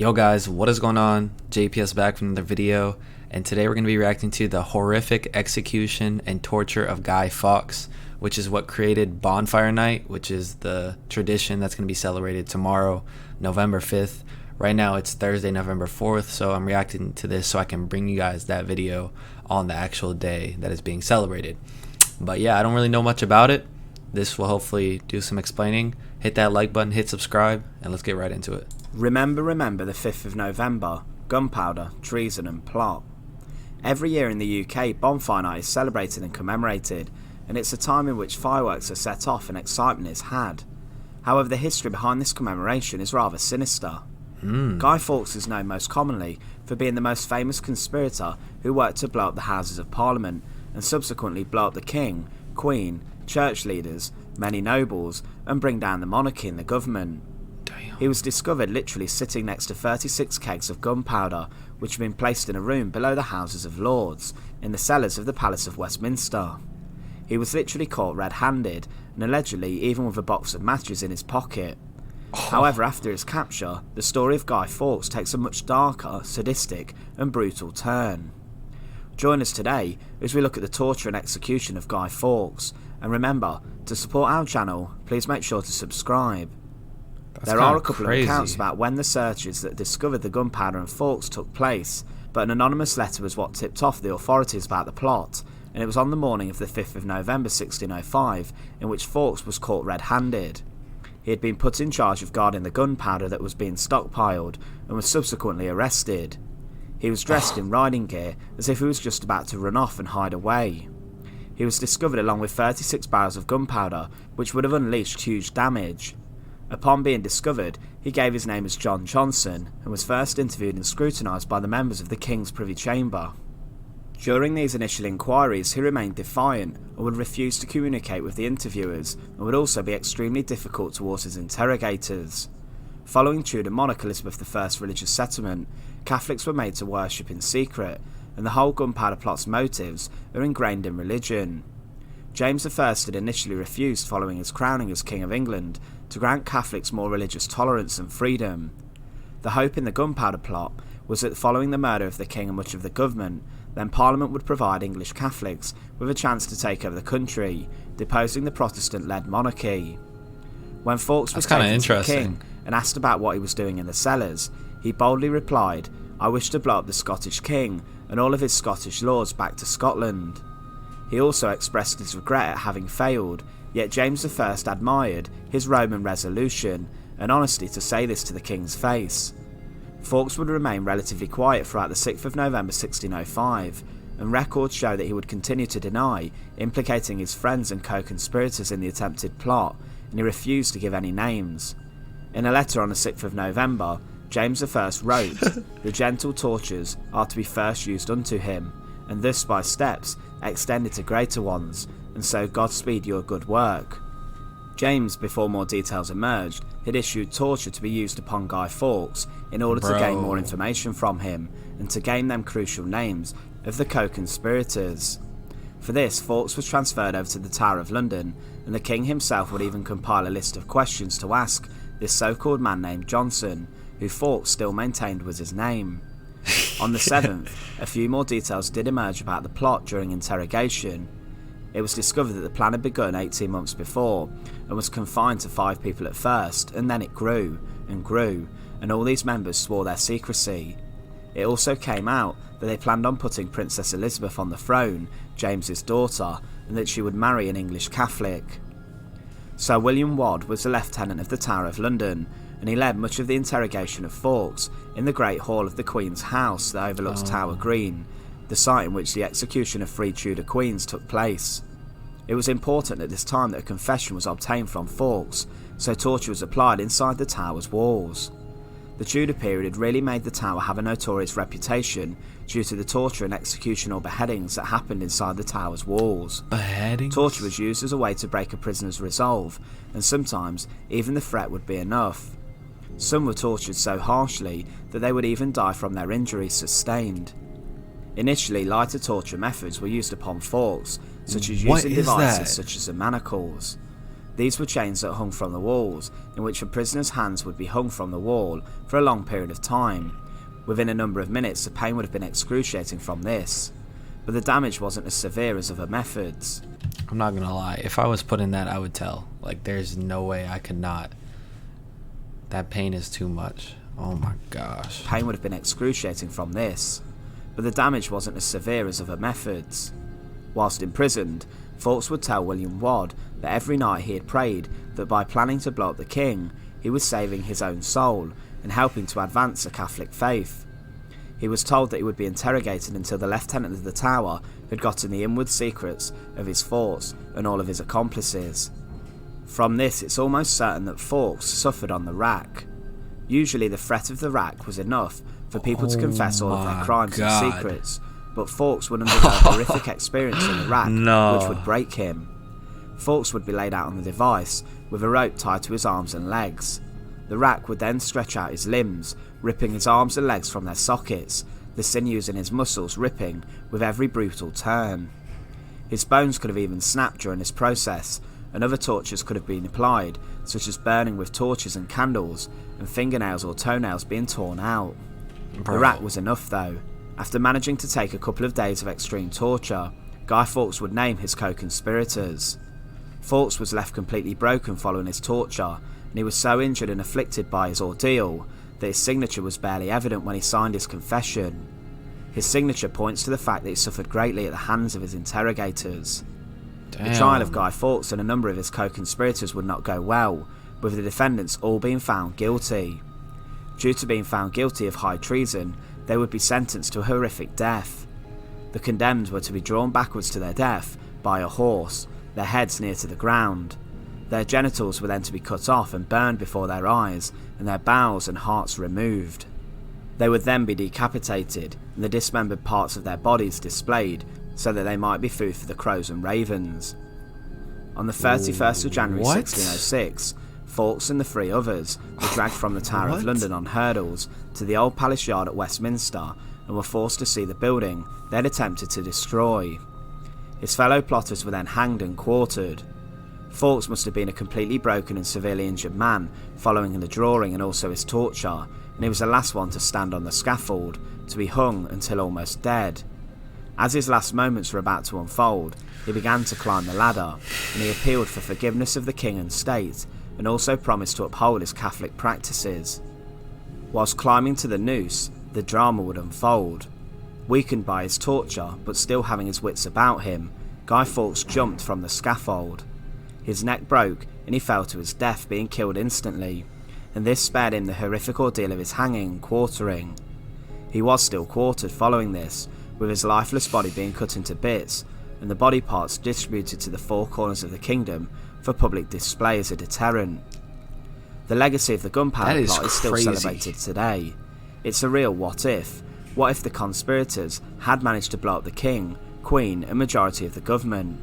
Yo guys, what is going on? JPS back from another video, and today we're going to be reacting to the horrific execution and torture of Guy Fawkes, which is what created Bonfire Night, which is the tradition that's going to be celebrated tomorrow, November 5th. Right now it's Thursday, November 4th, so I'm reacting to this so I can bring you guys that video on the actual day that is being celebrated. But yeah, I don't really know much about it. This will hopefully do some explaining. Hit that like button, hit subscribe, and let's get right into it. Remember the 5th of November, gunpowder, treason and plot. Every year in the UK, Bonfire Night is celebrated and commemorated, and it's a time in which fireworks are set off and excitement is had. However, the history behind this commemoration is rather sinister. Guy Fawkes is known most commonly for being the most famous conspirator who worked to blow up the Houses of Parliament and subsequently blow up the King, Queen, church leaders, many nobles, and bring down the monarchy and the government. He was discovered literally sitting next to 36 kegs of gunpowder, which had been placed in a room below the Houses of Lords, in the cellars of the Palace of Westminster. He was literally caught red-handed, and allegedly even with a box of matches in his pocket. However, after his capture, the story of Guy Fawkes takes a much darker, sadistic, and brutal turn. Join us today as we look at the torture and execution of Guy Fawkes, and remember, to support our channel, please make sure to subscribe. There are a couple of accounts about when the searches that discovered the gunpowder and Fawkes took place, but an anonymous letter was what tipped off the authorities about the plot, and it was on the morning of the 5th of November 1605 in which Fawkes was caught red-handed. He had been put in charge of guarding the gunpowder that was being stockpiled and was subsequently arrested. He was dressed in riding gear as if he was just about to run off and hide away. He was discovered along with 36 barrels of gunpowder, which would have unleashed huge damage. Upon being discovered, he gave his name as John Johnson and was first interviewed and scrutinised by the members of the King's Privy Chamber. During these initial inquiries, he remained defiant and would refuse to communicate with the interviewers and would also be extremely difficult towards his interrogators. Following Tudor monarch Elizabeth I's religious settlement, Catholics were made to worship in secret, and the whole gunpowder plot's motives are ingrained in religion. James I had initially refused, following his crowning as King of England, to grant Catholics more religious tolerance and freedom. The hope in the gunpowder plot was that following the murder of the King and much of the government, then Parliament would provide English Catholics with a chance to take over the country, deposing the Protestant-led monarchy. When Fawkes was taken to the King and asked about what he was doing in the cellars, he boldly replied, "I wish to blow up the Scottish King and all of his Scottish lords back to Scotland." He also expressed his regret at having failed, yet James I admired his Roman resolution and honesty to say this to the King's face. Fawkes would remain relatively quiet throughout the 6th of November 1605, and records show that he would continue to deny implicating his friends and co-conspirators in the attempted plot, and he refused to give any names. In a letter on the 6th of November, James I wrote, "The gentle tortures are to be first used unto him, and thus by steps extended to greater ones, and so God speed your good work." James, before more details emerged, had issued torture to be used upon Guy Fawkes in order to gain more information from him and to gain them crucial names of the co-conspirators. For this, Fawkes was transferred over to the Tower of London, and the King himself would even compile a list of questions to ask this so-called man named Johnson, who Fawkes still maintained was his name. On the 7th, a few more details did emerge about the plot during interrogation. It was discovered that the plan had begun 18 months before and was confined to 5 people at first, and then it grew and grew, and all these members swore their secrecy. It also came out that they planned on putting Princess Elizabeth on the throne, James's daughter, and that she would marry an English Catholic. Sir William Wadd was the Lieutenant of the Tower of London, and he led much of the interrogation of Fawkes in the Great Hall of the Queen's House that overlooks Tower Green, the site in which the execution of 3 Tudor queens took place. It was important at this time that a confession was obtained from Fawkes, so torture was applied inside the tower's walls. The Tudor period had really made the tower have a notorious reputation due to the torture and execution or beheadings that happened inside the tower's walls. Beheadings? Torture was used as a way to break a prisoner's resolve, and sometimes even the threat would be enough. Some were tortured so harshly that they would even die from their injuries sustained. Initially, lighter torture methods were used upon Fawkes, such as using devices such as the manacles. These were chains that hung from the walls, in which a prisoner's hands would be hung from the wall for a long period of time. Within a number of minutes, the pain would have been excruciating from this, but the damage wasn't as severe as other methods. I'm not gonna lie, if I was put in that, I would tell. Like, there's no way I could not. That pain is too much. Oh my gosh. Pain would have been excruciating from this, but the damage wasn't as severe as other methods. Whilst imprisoned, Fawkes would tell William Wadd that every night he had prayed that by planning to blow up the king, he was saving his own soul and helping to advance the Catholic faith. He was told that he would be interrogated until the lieutenant of the tower had gotten the inward secrets of his thoughts and all of his accomplices. From this, it's almost certain that Fawkes suffered on the rack. Usually the threat of the rack was enough for people to confess all of their crimes and secrets, but Fawkes would undergo a horrific experience in the rack, which would break him. Fawkes would be laid out on the device with a rope tied to his arms and legs. The rack would then stretch out his limbs, ripping his arms and legs from their sockets, the sinews in his muscles ripping with every brutal turn. His bones could have even snapped during this process, and other tortures could have been applied, such as burning with torches and candles, and fingernails or toenails being torn out. The rack was enough though. After managing to take a couple of days of extreme torture, Guy Fawkes would name his co-conspirators. Fawkes was left completely broken following his torture, and he was so injured and afflicted by his ordeal that his signature was barely evident when he signed his confession. His signature points to the fact that he suffered greatly at the hands of his interrogators. The trial of Guy Fawkes and a number of his co-conspirators would not go well, with the defendants all being found guilty. Due to being found guilty of high treason, they would be sentenced to a horrific death. The condemned were to be drawn backwards to their death by a horse, their heads near to the ground. Their genitals were then to be cut off and burned before their eyes, and their bowels and hearts removed. They would then be decapitated, and the dismembered parts of their bodies displayed, so that they might be food for the crows and ravens. On the 31st of January 1606, Fawkes and the three others were dragged from the Tower of London on hurdles to the Old Palace Yard at Westminster, and were forced to see the building they had attempted to destroy. His fellow plotters were then hanged and quartered. Fawkes must have been a completely broken and severely injured man following the drawing and also his torture, and he was the last one to stand on the scaffold, to be hung until almost dead. As his last moments were about to unfold, he began to climb the ladder, and he appealed for forgiveness of the king and state, and also promised to uphold his Catholic practices. Whilst climbing to the noose, the drama would unfold. Weakened by his torture, but still having his wits about him, Guy Fawkes jumped from the scaffold. His neck broke, and he fell to his death, being killed instantly, and this spared him the horrific ordeal of his hanging and quartering. He was still quartered following this, with his lifeless body being cut into bits, and the body parts distributed to the four corners of the kingdom for public display as a deterrent. The legacy of the gunpowder plot is still celebrated today. It's a real what if. What if the conspirators had managed to blow up the king, queen and majority of the government?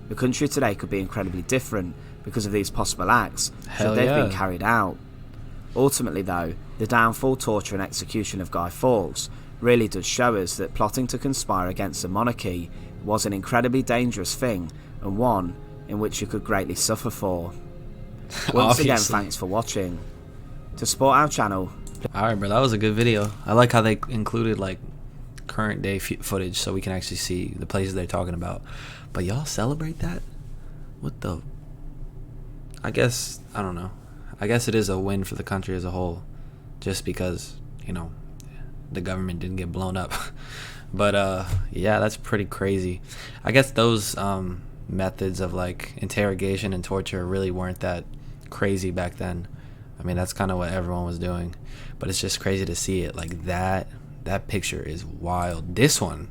The country today could be incredibly different because of these possible acts should they've been carried out. Ultimately though, the downfall, torture and execution of Guy Fawkes really does show us that plotting to conspire against the monarchy was an incredibly dangerous thing, and one in which you could greatly suffer for. Once again, thanks for watching. To support our channel... Alright bro, that was a good video. I like how they included like current day footage so we can actually see the places they're talking about. But y'all celebrate that? What the... I guess, I don't know. I guess it is a win for the country as a whole, just because, you know, the government didn't get blown up. But yeah, that's pretty crazy. I guess those methods of like interrogation and torture really weren't that crazy back then. I mean, that's kind of what everyone was doing, but it's just crazy to see it like that. That picture is wild. This one,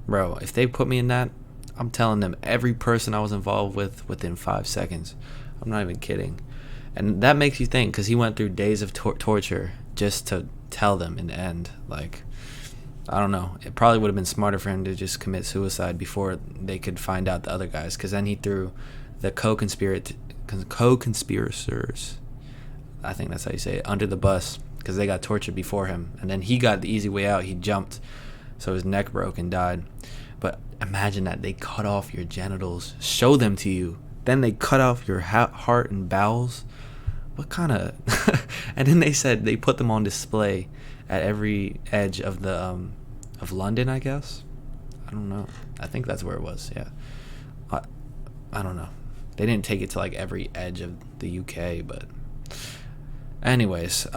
bro, if they put me in that, I'm telling them every person I was involved with within 5 seconds. I'm not even kidding. And that makes you think, because he went through days of torture just to tell them in the end. Like, I don't know, it probably would have been smarter for him to just commit suicide before they could find out the other guys, because then he threw the co-conspirators, I think that's how you say it, under the bus, because they got tortured before him, and then he got the easy way out. He jumped, so his neck broke and died. But imagine that they cut off your genitals, show them to you, then they cut off your heart and bowels. What kind of and then they said they put them on display at every edge of the of London, I guess. I don't know. I think that's where it was. Yeah. I don't know. They didn't take it to like every edge of the UK, but anyways,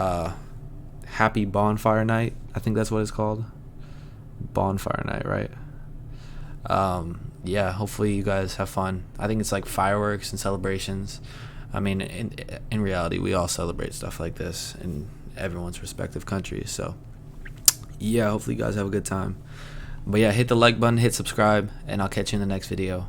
happy bonfire night. I think that's what it's called. Bonfire night, right? Yeah, hopefully you guys have fun. I think it's like fireworks and celebrations. I mean, in reality, we all celebrate stuff like this in everyone's respective countries. So, yeah, hopefully you guys have a good time. But yeah, hit the like button, hit subscribe, and I'll catch you in the next video.